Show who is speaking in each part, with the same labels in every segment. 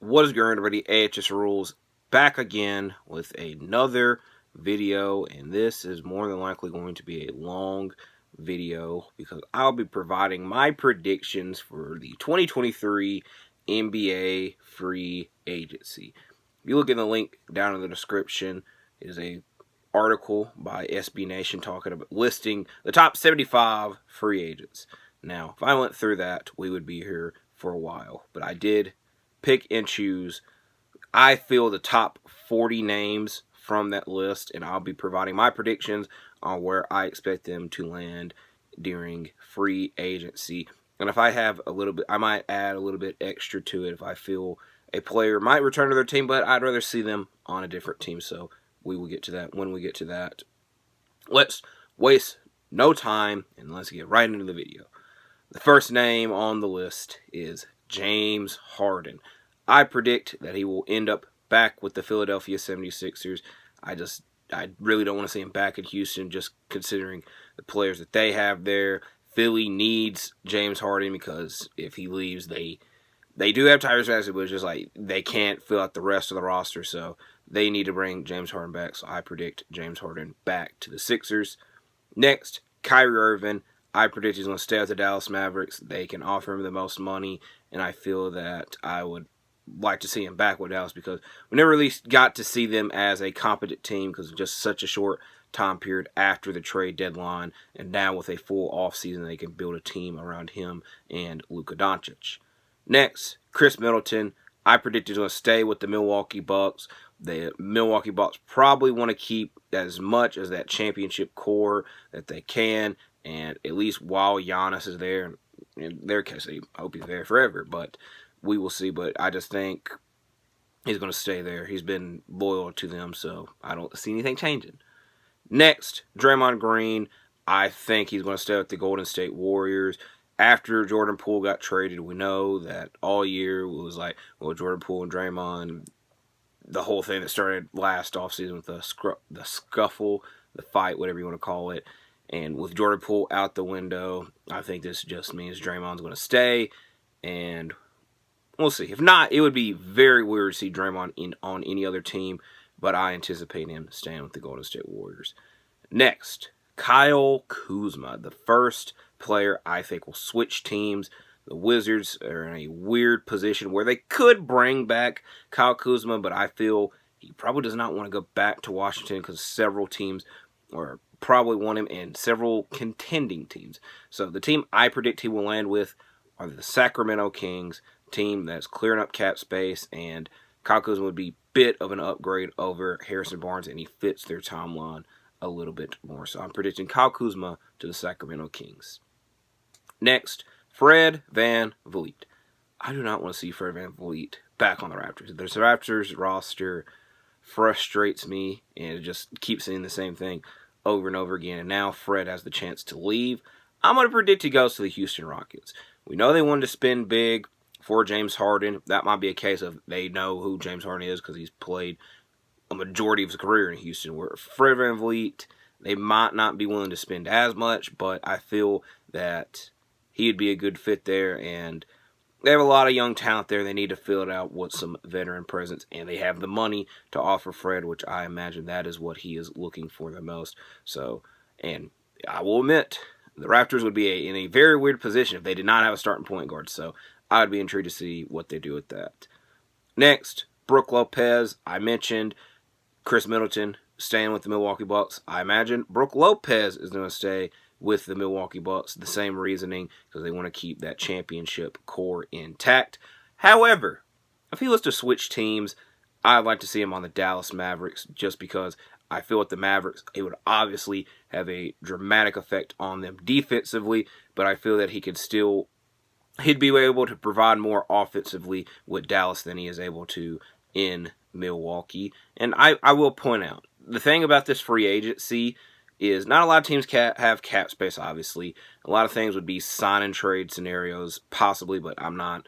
Speaker 1: What is going on, everybody? AHS Rules back again with another video, and this is more than likely going to be a long video because I'll be providing my predictions for the 2023 NBA free agency. If you look in the link down in the description, it is a article by SB Nation talking about listing the top 75 free agents. Now, if I went through that, we would be here for a while, but I did pick and choose, I feel, the top 40 names from that list, and I'll be providing my predictions on where I expect them to land during free agency. And if I have a little bit, I might add a little bit extra to it if I feel a player might return to their team, but I'd rather see them on a different team. So we will get to that when we get to that. Let's waste no time and let's get right into the video. The first name on the list is James Harden. I predict that he will end up back with the Philadelphia 76ers. I really don't want to see him back in Houston, just considering the players that they have there. Philly needs James Harden because if he leaves, they do have Tyrese Maxey, but it's just like they can't fill out the rest of the roster, so they need to bring James Harden back. So I predict James Harden back to the Sixers. Next, Kyrie Irving. I predict he's going to stay at the Dallas Mavericks. They can offer him the most money, and I feel that I would like to see him back with Dallas because we never really got to see them as a competent team because of just such a short time period after the trade deadline, and now with a full offseason, they can build a team around him and Luka Doncic. Next, Chris Middleton. I predict he's going to stay with the Milwaukee Bucks. The Milwaukee Bucks probably want to keep as much as that championship core that they can, and at least while Giannis is there, in their case, I hope he's there forever, but we will see. But I just think he's going to stay there. He's been loyal to them, so I don't see anything changing. Next, Draymond Green. I think he's going to stay with the Golden State Warriors. After Jordan Poole got traded, we know that all year it was like, well, Jordan Poole and Draymond, the whole thing that started last offseason with the scuffle, the fight, whatever you want to call it. And with Jordan Poole out the window, I think this just means Draymond's going to stay, and we'll see. If not, it would be very weird to see Draymond on any other team, but I anticipate him staying with the Golden State Warriors. Next, Kyle Kuzma, the first player I think will switch teams. The Wizards are in a weird position where they could bring back Kyle Kuzma, but I feel he probably does not want to go back to Washington because several teams are probably want him and several contending teams. So the team I predict he will land with are the Sacramento Kings, team that's clearing up cap space, and Kyle Kuzma would be a bit of an upgrade over Harrison Barnes, and he fits their timeline a little bit more. So I'm predicting Kyle Kuzma to the Sacramento Kings. Next, Fred VanVleet. I do not want to see Fred VanVleet back on the Raptors. The Raptors roster frustrates me, and it just keeps saying the same thing over and over again, and now Fred has the chance to leave. I'm going to predict he goes to the Houston Rockets. We know they wanted to spend big for James Harden. That might be a case of they know who James Harden is because he's played a majority of his career in Houston, where Fred VanVleet, they might not be willing to spend as much, but I feel that he'd be a good fit there, and they have a lot of young talent there. They need to fill it out with some veteran presence, and they have the money to offer Fred, which I imagine that is what he is looking for the most. So, and I will admit, the Raptors would be in a very weird position if they did not have a starting point guard. So, I'd be intrigued to see what they do with that. Next, Brook Lopez. I mentioned Chris Middleton staying with the Milwaukee Bucks. I imagine Brook Lopez is going to stay with the Milwaukee Bucks. The same reasoning, because they want to keep that championship core intact. However, if he was to switch teams, I'd like to see him on the Dallas Mavericks, just because I feel with the Mavericks, it would obviously have a dramatic effect on them defensively, but I feel that he'd be able to provide more offensively with Dallas than he is able to in Milwaukee. And I will point out, the thing about this free agency is not a lot of teams have cap space, obviously. A lot of things would be sign and trade scenarios, possibly, but I'm not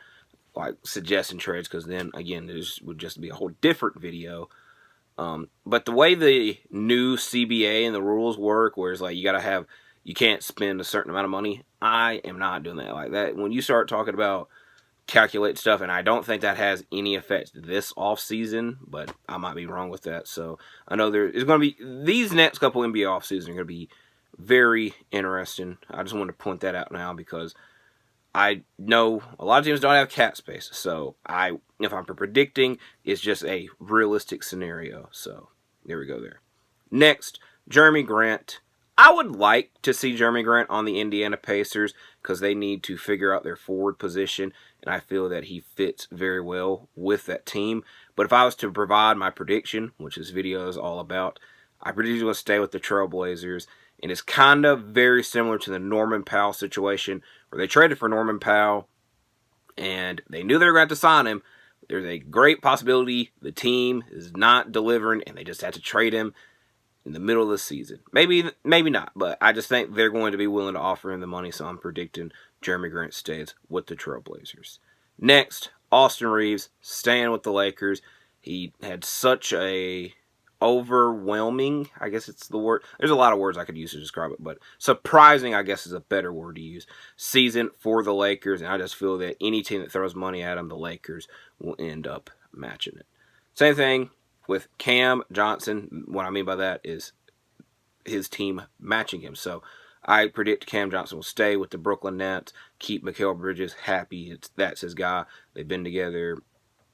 Speaker 1: like suggesting trades because then, again, this would just be a whole different video. But the way the new CBA and the rules work, where it's like you can't spend a certain amount of money, I am not doing that like that. When you start talking about calculate stuff, and I don't think that has any effect this offseason, but I might be wrong with that. So I know there is going to be, these next couple NBA offseasons are going to be very interesting. I just want to point that out now because I know a lot of teams don't have cap space. So if I'm predicting, it's just a realistic scenario. So there we go there. Next, Jeremy Grant. I would like to see Jeremy Grant on the Indiana Pacers because they need to figure out their forward position, and I feel that he fits very well with that team. But if I was to provide my prediction, which this video is all about, I predict he's going to stay with the Trailblazers, and it's kind of very similar to the Norman Powell situation where they traded for Norman Powell, and they knew they were going to have to sign him. There's a great possibility the team is not delivering, and they just had to trade him in the middle of the season. Maybe not, but I just think they're going to be willing to offer him the money, so I'm predicting Jeremy Grant stays with the Trailblazers. Next, Austin Reeves, staying with the Lakers. He had such a overwhelming, I guess it's the word. There's a lot of words I could use to describe it, but surprising, I guess, is a better word to use. Season for the Lakers, and I just feel that any team that throws money at them, the Lakers will end up matching it. Same thing with Cam Johnson. What I mean by that is his team matching him. So I predict Cam Johnson will stay with the Brooklyn Nets, keep Mikal Bridges happy. That's his guy. They've been together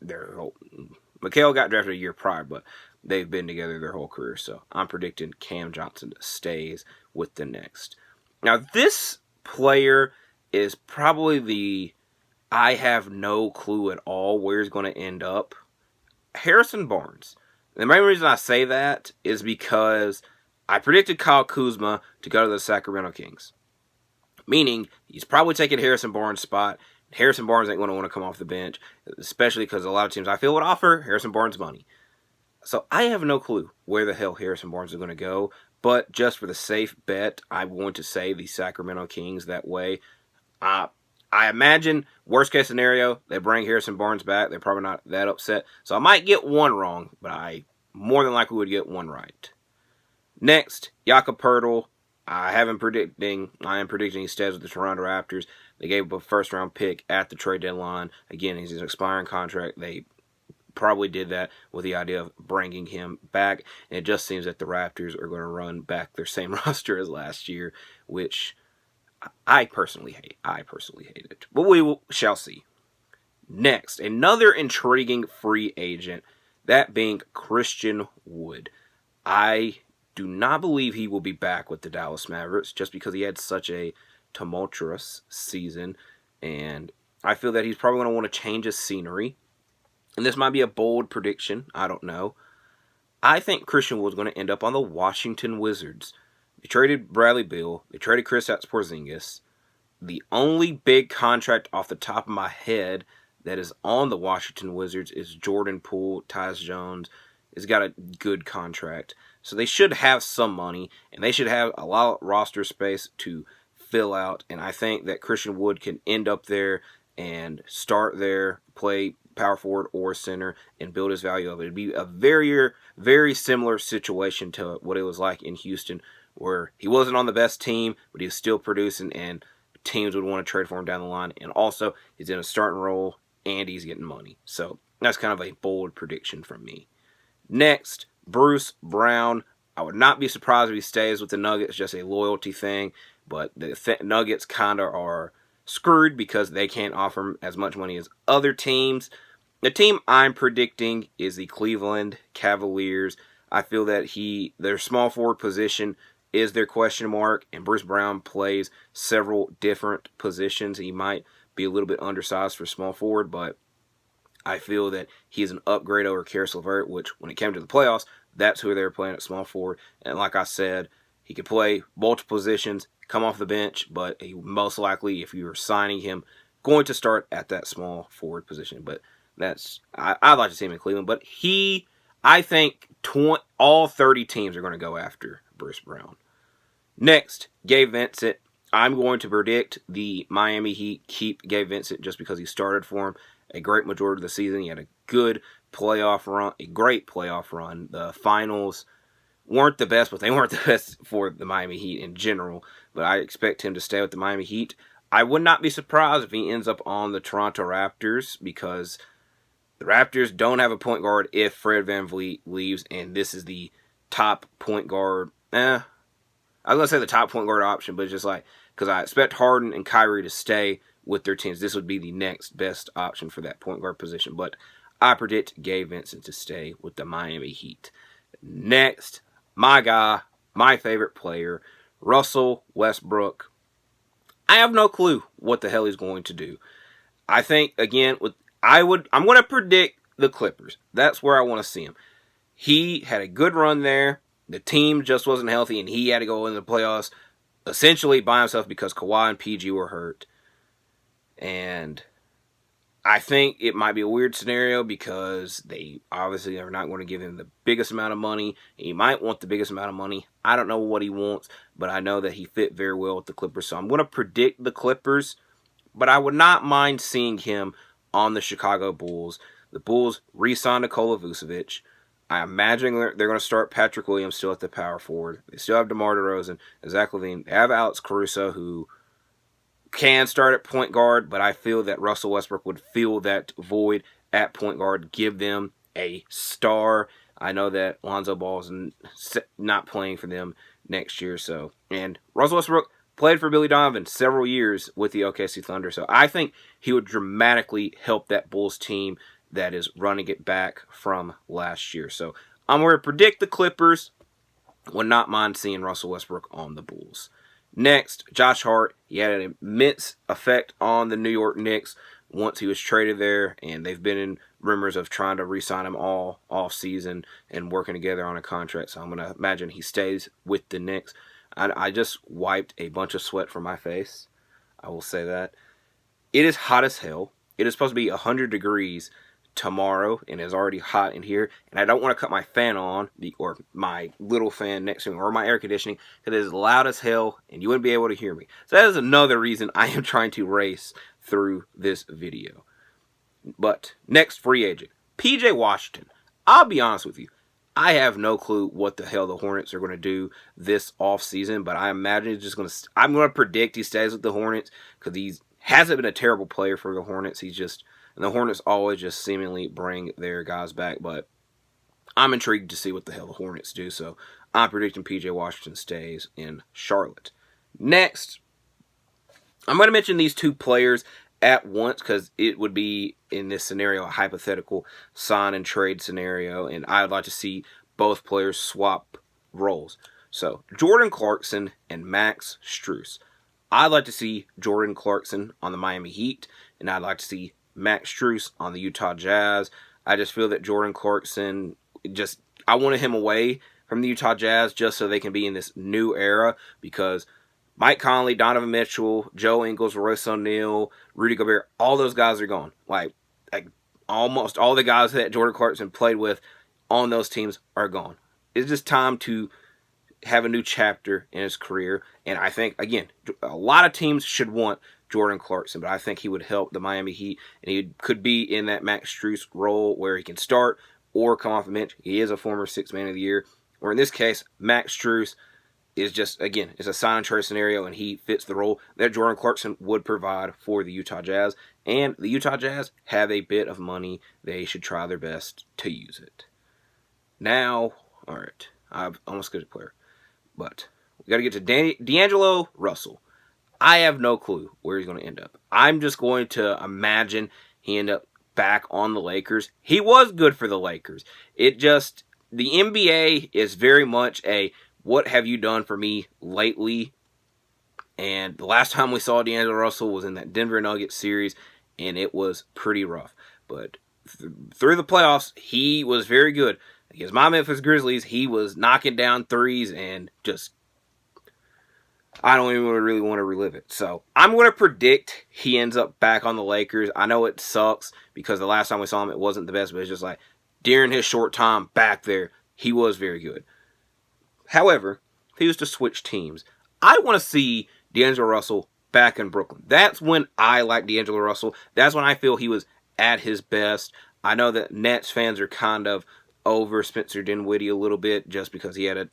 Speaker 1: Mikal got drafted a year prior, but they've been together their whole career. So I'm predicting Cam Johnson stays with the Next. Now this player is probably I have no clue at all where he's going to end up. Harrison Barnes. The main reason I say that is because I predicted Kyle Kuzma to go to the Sacramento Kings. Meaning, he's probably taking Harrison Barnes' spot. Harrison Barnes ain't going to want to come off the bench, especially because a lot of teams I feel would offer Harrison Barnes money. So I have no clue where the hell Harrison Barnes is going to go, but just for the safe bet, I'm going to say the Sacramento Kings that way. I imagine, worst case scenario, they bring Harrison Barnes back. They're probably not that upset. So I might get one wrong, but I more than likely would get one right. Next, Jakob Poeltl. I am predicting he stays with the Toronto Raptors. They gave up a first-round pick at the trade deadline. Again, he's an expiring contract. They probably did that with the idea of bringing him back. And it just seems that the Raptors are going to run back their same roster as last year, which I personally hate. It. But we shall see. Next, another intriguing free agent, that being Christian Wood. I do not believe he will be back with the Dallas Mavericks just because he had such a tumultuous season. And I feel that he's probably going to want to change his scenery. And this might be a bold prediction. I don't know. I think Christian Wood's going to end up on the Washington Wizards. They traded Bradley Beal. They traded Kristaps Porzingis. The only big contract off the top of my head that is on the Washington Wizards is Jordan Poole. Tyus Jones has got a good contract. So they should have some money, and they should have a lot of roster space to fill out. And I think that Christian Wood can end up there and start there, play power forward or center, and build his value up. It'd be a very, very similar situation to what it was like in Houston, where he wasn't on the best team, but he was still producing, and teams would want to trade for him down the line. And also, he's in a starting role, and he's getting money. So that's kind of a bold prediction from me. Next, Bruce Brown. I would not be surprised if he stays with the Nuggets, just a loyalty thing. But the Nuggets kind of are screwed because they can't offer him as much money as other teams. The team I'm predicting is the Cleveland Cavaliers. I feel that their small forward position is their question mark, and Bruce Brown plays several different positions. He might be a little bit undersized for small forward, but I feel that he's an upgrade over Karis LeVert, which when it came to the playoffs, that's who they were playing at small forward. And like I said, he could play multiple positions, come off the bench, but he most likely, if you were signing him, going to start at that small forward position. But I'd like to see him in Cleveland. But I think all 30 teams are going to go after Bruce Brown. Next, Gabe Vincent. I'm going to predict the Miami Heat keep Gabe Vincent just because he started for him a great majority of the season. He had a good playoff run, a great playoff run. The finals weren't the best, but they weren't the best for the Miami Heat in general. But I expect him to stay with the Miami Heat. I would not be surprised if he ends up on the Toronto Raptors, because the Raptors don't have a point guard if Fred VanVleet leaves, and this is the top point guard. I was going to say the top point guard option, but it's just like, because I expect Harden and Kyrie to stay with their teams, this would be the next best option for that point guard position. But I predict Gabe Vincent to stay with the Miami Heat. Next, my guy, my favorite player, Russell Westbrook. I have no clue what the hell he's going to do. I think, again, I'm going to predict the Clippers. That's where I want to see him. He had a good run there. The team just wasn't healthy, and he had to go into the playoffs essentially by himself because Kawhi and PG were hurt. And I think it might be a weird scenario because they obviously are not going to give him the biggest amount of money. He might want the biggest amount of money. I don't know what he wants, but I know that he fit very well with the Clippers. So I'm going to predict the Clippers, but I would not mind seeing him on the Chicago Bulls. The Bulls re-signed Nikola Vucevic. I imagine they're going to start Patrick Williams still at the power forward. They still have DeMar DeRozan and Zach LaVine. They have Alex Caruso, who can start at point guard, but I feel that Russell Westbrook would fill that void at point guard, give them a star. I know that Lonzo Ball is not playing for them next year, and Russell Westbrook played for Billy Donovan several years with the OKC Thunder, so I think he would dramatically help that Bulls team that is running it back from last year. So I'm going to predict the Clippers. Would not mind seeing Russell Westbrook on the Bulls. Next, Josh Hart. He had an immense effect on the New York Knicks once he was traded there, and they've been in rumors of trying to re-sign him all off-season and working together on a contract. So I'm going to imagine he stays with the Knicks. I just wiped a bunch of sweat from my face. I will say that. It is hot as hell. It is supposed to be 100 degrees tomorrow, and it's already hot in here, and I don't want to cut my fan on, or my little fan next to me, or my air conditioning, because it is loud as hell, and you wouldn't be able to hear me. So that is another reason I am trying to race through this video. But next free agent, PJ Washington. I'll be honest with you, I have no clue what the hell the Hornets are going to do this offseason, but I imagine it's just going to, I'm going to predict he stays with the Hornets, because he hasn't been a terrible player for the Hornets. And the Hornets always just seemingly bring their guys back, but I'm intrigued to see what the hell the Hornets do, so I'm predicting PJ Washington stays in Charlotte. Next, I'm going to mention these two players at once because it would be, in this scenario, a hypothetical sign and trade scenario, and I'd like to see both players swap roles. So, Jordan Clarkson and Max Strus. I'd like to see Jordan Clarkson on the Miami Heat, and I'd like to see Max Strus on the Utah Jazz. I just feel that Jordan Clarkson, I wanted him away from the Utah Jazz just so they can be in this new era, because Mike Conley, Donovan Mitchell, Joe Ingles, Royce O'Neal, Rudy Gobert, all those guys are gone. Like almost all the guys that Jordan Clarkson played with on those teams are gone. It's just time to have a new chapter in his career, and I think, again, a lot of teams should want Jordan Clarkson, but I think he would help the Miami Heat, and he could be in that Max Strus role where he can start or come off the bench. He is a former Sixth Man of the Year, or in this case, Max Strus is just, again, it's a sign and trade scenario, and he fits the role that Jordan Clarkson would provide for the Utah Jazz, and the Utah Jazz have a bit of money. They should try their best to use it. Now, all right, I've almost got a player, but we got to get to DAngelo Russell. I have no clue where he's going to end up. I'm just going to imagine he end up back on the Lakers. He was good for the Lakers. The NBA is very much a, what have you done for me lately? And the last time we saw DAngelo Russell was in that Denver Nuggets series, and it was pretty rough. But through the playoffs, he was very good. Against my Memphis Grizzlies, he was knocking down threes and just, I don't even really want to relive it. So I'm going to predict he ends up back on the Lakers. I know it sucks because the last time we saw him, it wasn't the best, but it's just like during his short time back there, he was very good. However, if he was to switch teams, I want to see DAngelo Russell back in Brooklyn. That's when I like DAngelo Russell. That's when I feel he was at his best. I know that Nets fans are kind of over Spencer Dinwiddie a little bit just because he had a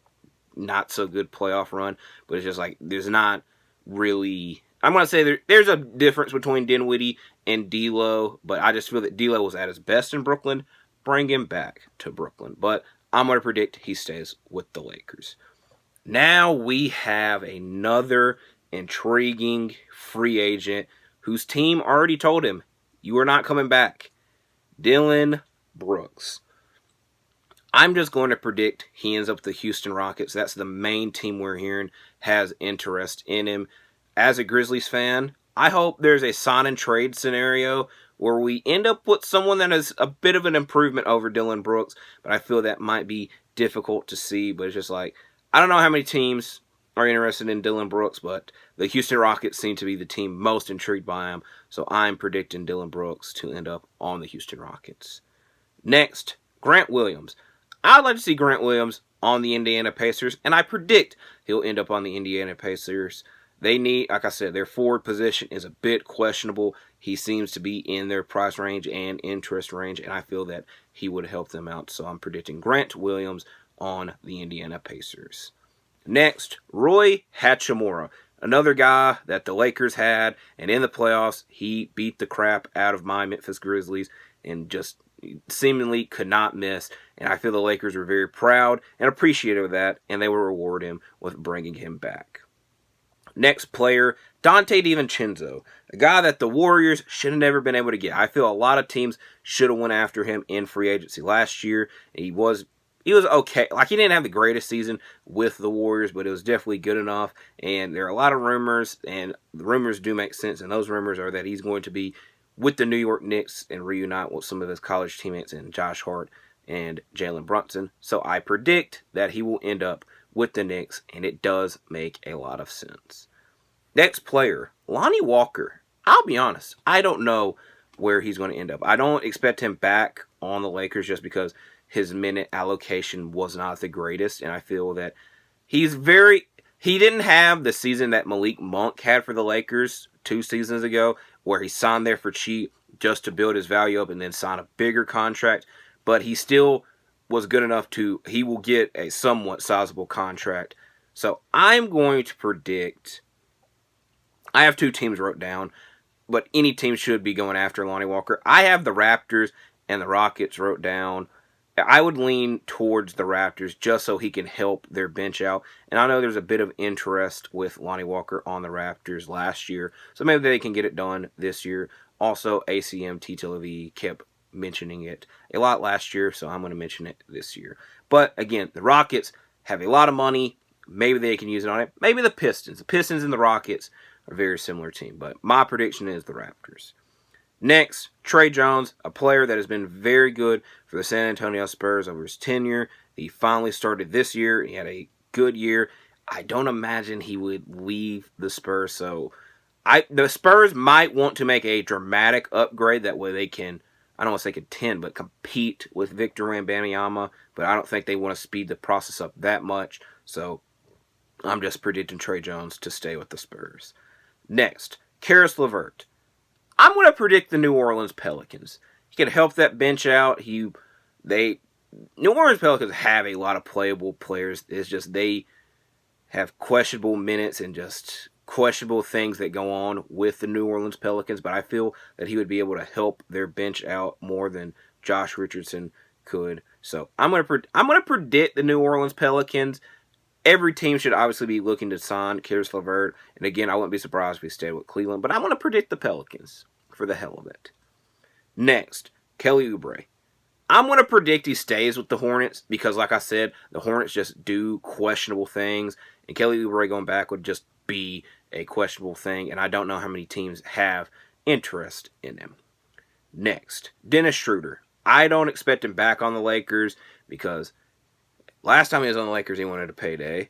Speaker 1: not so good playoff run, but it's just like there's not really, I'm going to say there's a difference between Dinwiddie and D'Lo, but I just feel that D'Lo was at his best in Brooklyn. Bring him back to Brooklyn. But I'm going to predict he stays with the Lakers. Now we have another intriguing free agent whose team already told him, you are not coming back. Dillon Brooks. I'm just going to predict he ends up with the Houston Rockets. That's the main team we're hearing has interest in him. As a Grizzlies fan, I hope there's a sign and trade scenario where we end up with someone that is a bit of an improvement over Dillon Brooks, but I feel that might be difficult to see. But it's just like, I don't know how many teams are interested in Dillon Brooks, but the Houston Rockets seem to be the team most intrigued by him, so I'm predicting Dillon Brooks to end up on the Houston Rockets. Next, Grant Williams. I'd like to see Grant Williams on the Indiana Pacers, and I predict he'll end up on the Indiana Pacers. They need, like I said, their forward position is a bit questionable. He seems to be in their price range and interest range, and I feel that he would help them out. So I'm predicting Grant Williams on the Indiana Pacers. Next, Rui Hachimura, another guy that the Lakers had, and in the playoffs, he beat the crap out of my Memphis Grizzlies and just seemingly could not miss. And I feel the Lakers were very proud and appreciative of that, and they will reward him with bringing him back. Next player, Dante DiVincenzo, a guy that the Warriors should have never been able to get. I feel a lot of teams should have went after him in free agency last year. He was okay. Like, he didn't have the greatest season with the Warriors, but it was definitely good enough. And there are a lot of rumors, and the rumors do make sense. And those rumors are that he's going to be with the New York Knicks and reunite with some of his college teammates in Josh Hart and Jalen Brunson. So I predict that he will end up with the Knicks, and it does make a lot of sense. Next player, Lonnie Walker. I'll be honest, I don't know where he's going to end up. I don't expect him back on the Lakers just because his minute allocation was not the greatest, and I feel that he didn't have the season that Malik Monk had for the Lakers 2 seasons ago, where he signed there for cheap just to build his value up and then sign a bigger contract, but he still was good enough he will get a somewhat sizable contract. So I'm going to predict, I have 2 teams wrote down, but any team should be going after Lonnie Walker. I have the Raptors and the Rockets wrote down. I would lean towards the Raptors just so he can help their bench out. And I know there's a bit of interest with Lonnie Walker on the Raptors last year, so maybe they can get it done this year. Also, ACM TTLV kept mentioning it a lot last year, so I'm going to mention it this year. But again, the Rockets have a lot of money. Maybe they can use it on it. Maybe the Pistons. The Pistons and the Rockets are a very similar team, but my prediction is the Raptors. Next, Trey Jones, a player that has been very good for the San Antonio Spurs over his tenure. He finally started this year. He had a good year. I don't imagine he would leave the Spurs, so the Spurs might want to make a dramatic upgrade. That way they can, I don't want to say contend, but compete with Victor Wembanyama, but I don't think they want to speed the process up that much, so I'm just predicting Trey Jones to stay with the Spurs. Next, Karis LeVert. I'm going to predict the New Orleans Pelicans. He can help that bench out. New Orleans Pelicans have a lot of playable players. It's just they have questionable minutes and just questionable things that go on with the New Orleans Pelicans, but I feel that he would be able to help their bench out more than Josh Richardson could. So I'm going to predict the New Orleans Pelicans. Every team should obviously be looking to sign Karis LeVert. And again, I wouldn't be surprised if he stayed with Cleveland. But I'm going to predict the Pelicans for the hell of it. Next, Kelly Oubre. I'm going to predict he stays with the Hornets because, like I said, the Hornets just do questionable things. And Kelly Oubre going back would just be a questionable thing. And I don't know how many teams have interest in him. Next, Dennis Schroeder. I don't expect him back on the Lakers because last time he was on the Lakers, he wanted a payday.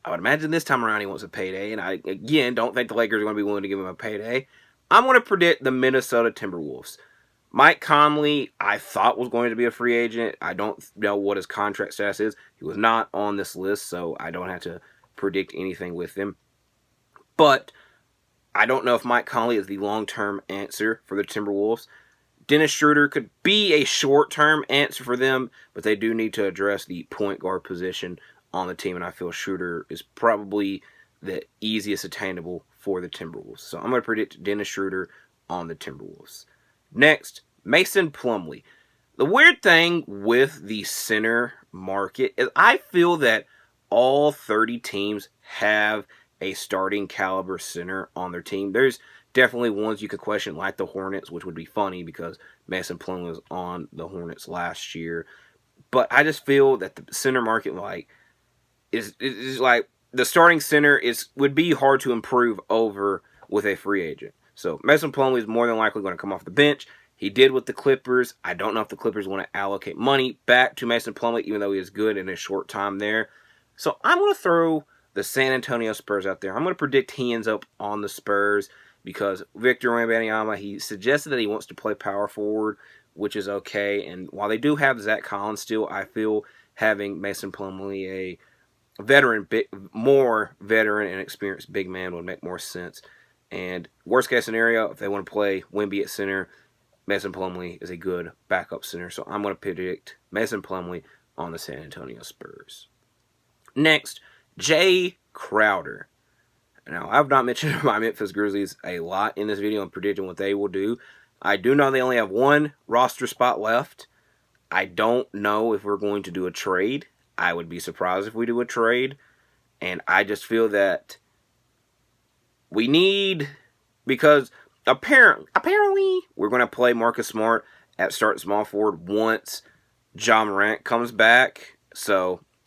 Speaker 1: I would imagine this time around he wants a payday. And I, again, don't think the Lakers are going to be willing to give him a payday. I'm going to predict the Minnesota Timberwolves. Mike Conley, I thought was going to be a free agent. I don't know what his contract status is. He was not on this list, so I don't have to predict anything with him. But I don't know if Mike Conley is the long-term answer for the Timberwolves. Dennis Schroeder could be a short-term answer for them, but they do need to address the point guard position on the team, and I feel Schroeder is probably the easiest attainable for the Timberwolves. So I'm going to predict Dennis Schroeder on the Timberwolves. Next, Mason Plumlee. The weird thing with the center market is I feel that all 30 teams have a starting caliber center on their team. There's definitely ones you could question, like the Hornets, which would be funny because Mason Plumlee was on the Hornets last year. But I just feel that the center market is like the starting center would be hard to improve over with a free agent. So Mason Plumlee is more than likely going to come off the bench. He did with the Clippers. I don't know if the Clippers want to allocate money back to Mason Plumlee, even though he is good in his short time there. So I'm going to throw the San Antonio Spurs out there. I'm going to predict he ends up on the Spurs because Victor Wembanyama, he suggested that he wants to play power forward, which is okay. And while they do have Zach Collins still, I feel having Mason Plumlee, a more veteran and experienced big man, would make more sense. And worst case scenario, if they want to play Wemby at center, Mason Plumlee is a good backup center. So I'm going to predict Mason Plumlee on the San Antonio Spurs. Next, Jay Crowder. Now, I've not mentioned my Memphis Grizzlies a lot in this video and predicting what they will do. I do know they only have one roster spot left. I don't know if we're going to do a trade. I would be surprised if we do a trade. And I just feel that we need, because apparently we're going to play Marcus Smart at start small forward once Ja Morant comes back.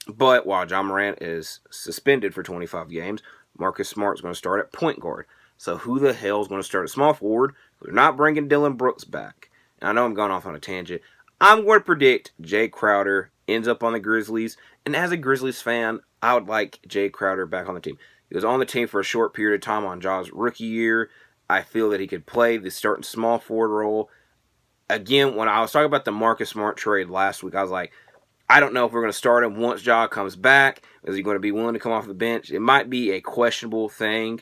Speaker 1: But while Ja Morant is suspended for 25 games, Marcus Smart's going to start at point guard. So who the hell is going to start at small forward? We're not bringing Dylan Brooks back. And I know I'm going off on a tangent. I'm going to predict Jay Crowder ends up on the Grizzlies. And as a Grizzlies fan, I would like Jay Crowder back on the team. He was on the team for a short period of time on Ja's rookie year. I feel that he could play the starting small forward role. Again, when I was talking about the Marcus Smart trade last week, I was like, I don't know if we're going to start him once Ja comes back. Is he going to be willing to come off the bench? It might be a questionable thing.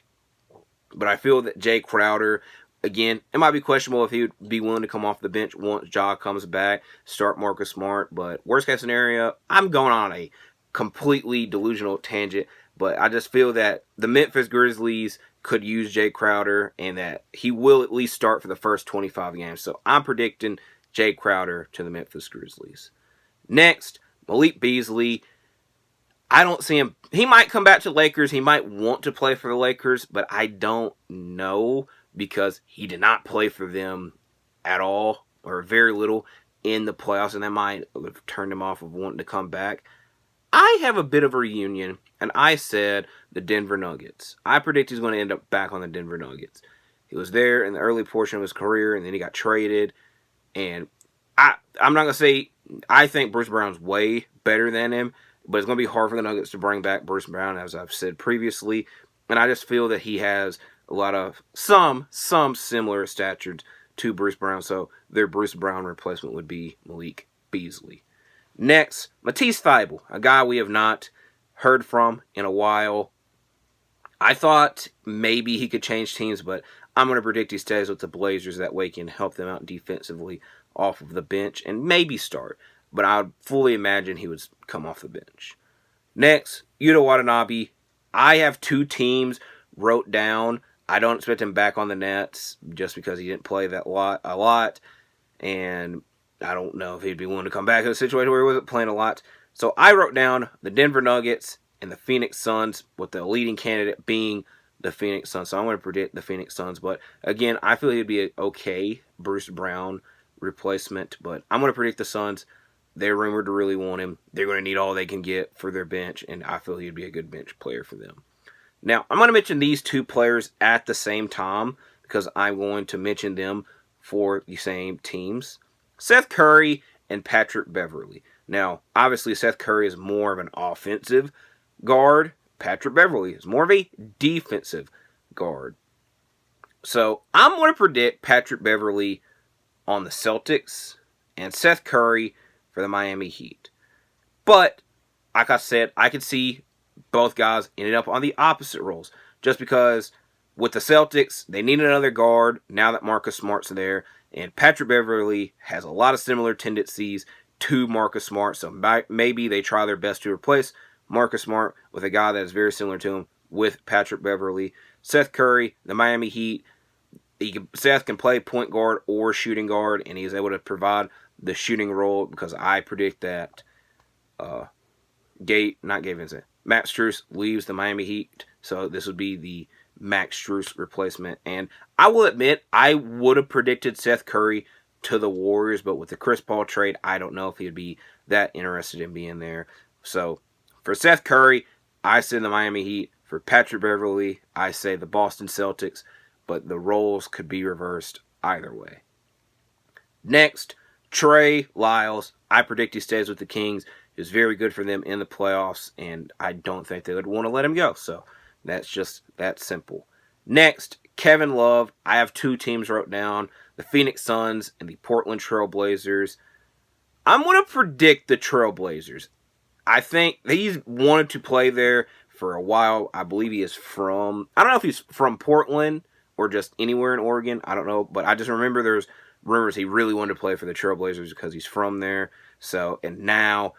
Speaker 1: But I feel that Jay Crowder, again, it might be questionable if he would be willing to come off the bench once Ja comes back, start Marcus Smart. But worst case scenario, I'm going on a completely delusional tangent. But I just feel that the Memphis Grizzlies could use Jay Crowder and that he will at least start for the first 25 games. So I'm predicting Jay Crowder to the Memphis Grizzlies. Next, Malik Beasley. I don't see him. He might come back to the Lakers. He might want to play for the Lakers, but I don't know because he did not play for them at all or very little in the playoffs, and that might have turned him off of wanting to come back. I have a bit of a reunion, and I said the Denver Nuggets. I predict he's going to end up back on the Denver Nuggets. He was there in the early portion of his career, and then he got traded. And I'm not going to say I think Bruce Brown's way better than him, but it's going to be hard for the Nuggets to bring back Bruce Brown, as I've said previously. And I just feel that he has a lot of some similar statures to Bruce Brown. So their Bruce Brown replacement would be Malik Beasley. Next, Matisse Thybulle, a guy we have not heard from in a while. I thought maybe he could change teams, but I'm going to predict he stays with the Blazers. That way he can help them out defensively off of the bench and maybe start. But I would fully imagine he would come off the bench. Next, Yuta Watanabe. I have two teams wrote down. I don't expect him back on the Nets just because he didn't play a lot. And I don't know if he'd be willing to come back in a situation where he wasn't playing a lot. So I wrote down the Denver Nuggets and the Phoenix Suns, with the leading candidate being the Phoenix Suns. So I'm going to predict the Phoenix Suns. But again, I feel he'd be an okay Bruce Brown replacement. But I'm going to predict the Suns. They're rumored to really want him. They're going to need all they can get for their bench, and I feel he'd be a good bench player for them. Now, I'm going to mention these two players at the same time because I'm going to mention them for the same teams. Seth Curry and Patrick Beverley. Now, obviously, Seth Curry is more of an offensive guard. Patrick Beverley is more of a defensive guard. So, I'm going to predict Patrick Beverley on the Celtics and Seth Curry for the Miami Heat. But, like I said, I could see both guys ended up on the opposite roles. Just because with the Celtics, they need another guard now that Marcus Smart's there. And Patrick Beverley has a lot of similar tendencies to Marcus Smart. So maybe they try their best to replace Marcus Smart with a guy that is very similar to him with Patrick Beverley. Seth Curry, the Miami Heat, Seth can play point guard or shooting guard, and he's able to provide the shooting role because I predict that Max Strus leaves the Miami Heat, so this would be the Max Strus replacement. And I will admit, I would have predicted Seth Curry to the Warriors, but with the Chris Paul trade, I don't know if he'd be that interested in being there. So for Seth Curry, I say the Miami Heat. For Patrick Beverley, I say the Boston Celtics, but the roles could be reversed either way. Next, Trey Lyles. I predict he stays with the Kings. He was very good for them in the playoffs, and I don't think they would want to let him go. So that's just that simple. Next, Kevin Love. I have two teams wrote down, the Phoenix Suns and the Portland Trail Blazers. I'm going to predict the Trail Blazers. I think he's wanted to play there for a while. I believe he is from, I don't know if he's from Portland or just anywhere in Oregon. I don't know, but I just remember there's rumors he really wanted to play for the Trail Blazers because he's from there. So, and now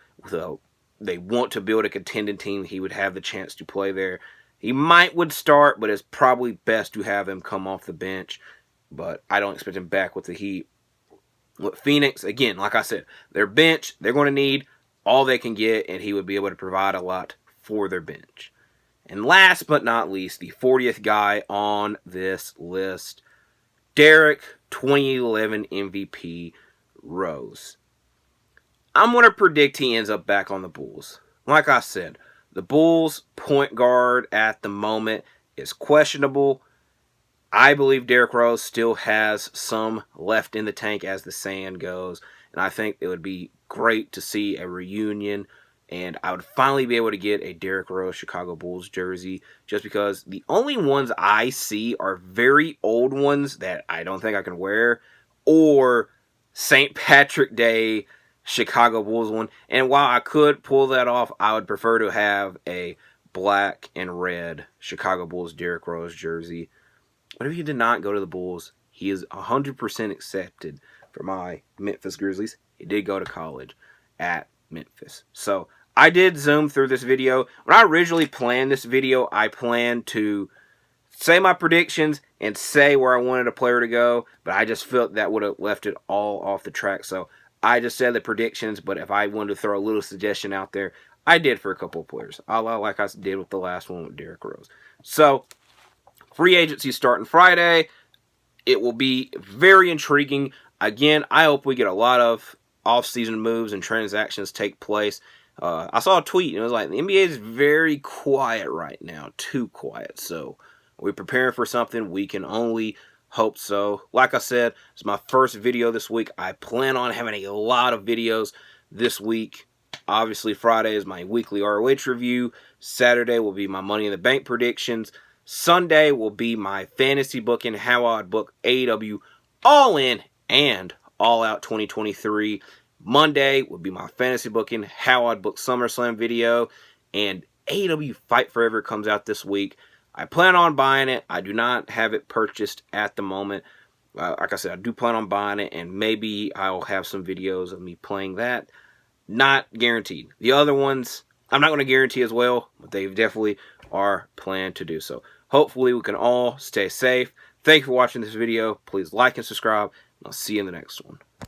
Speaker 1: they want to build a contending team. He would have the chance to play there. He would start, but it's probably best to have him come off the bench. But I don't expect him back with the Heat. With Phoenix, again, like I said, their bench, they're going to need all they can get, and he would be able to provide a lot for their bench. And last but not least, the 40th guy on this list, Derrick 2011 MVP Rose. I'm going to predict he ends up back on the Bulls. Like I said, the Bulls' point guard at the moment is questionable. I believe Derrick Rose still has some left in the tank as the saying goes, and I think it would be great to see a reunion, and I would finally be able to get a Derrick Rose Chicago Bulls jersey, just because the only ones I see are very old ones that I don't think I can wear, or St. Patrick Day Chicago Bulls one. And while I could pull that off, I would prefer to have a black and red Chicago Bulls Derrick Rose jersey. But if he did not go to the Bulls, he is 100% accepted for my Memphis Grizzlies. He did go to college at Memphis. So I did zoom through this video. When I originally planned this video, I planned to say my predictions and say where I wanted a player to go, but I just felt that would have left it all off the track. So I just said the predictions, but if I wanted to throw a little suggestion out there, I did for a couple of players, like I did with the last one with Derrick Rose. So free agency starting Friday. It will be very intriguing. Again, I hope we get a lot of off-season moves and transactions take place. I saw a tweet, and it was like, the NBA is very quiet right now. Too quiet. So we're preparing for something. We can only hope so. Like I said, it's my first video this week. I plan on having a lot of videos this week. Obviously, Friday is my weekly ROH review. Saturday will be my Money in the Bank predictions. Sunday will be my fantasy booking, how I'd book AEW All In and All Out 2023. Monday will be my fantasy booking, how I'd book SummerSlam video, and AEW Fight Forever comes out this week. I plan on buying it. I do not have it purchased at the moment. Like I said, I do plan on buying it, and maybe I'll have some videos of me playing that. Not guaranteed. The other ones, I'm not going to guarantee as well, but they definitely are planned to do so. Hopefully, we can all stay safe. Thank you for watching this video. Please like and subscribe, and I'll see you in the next one.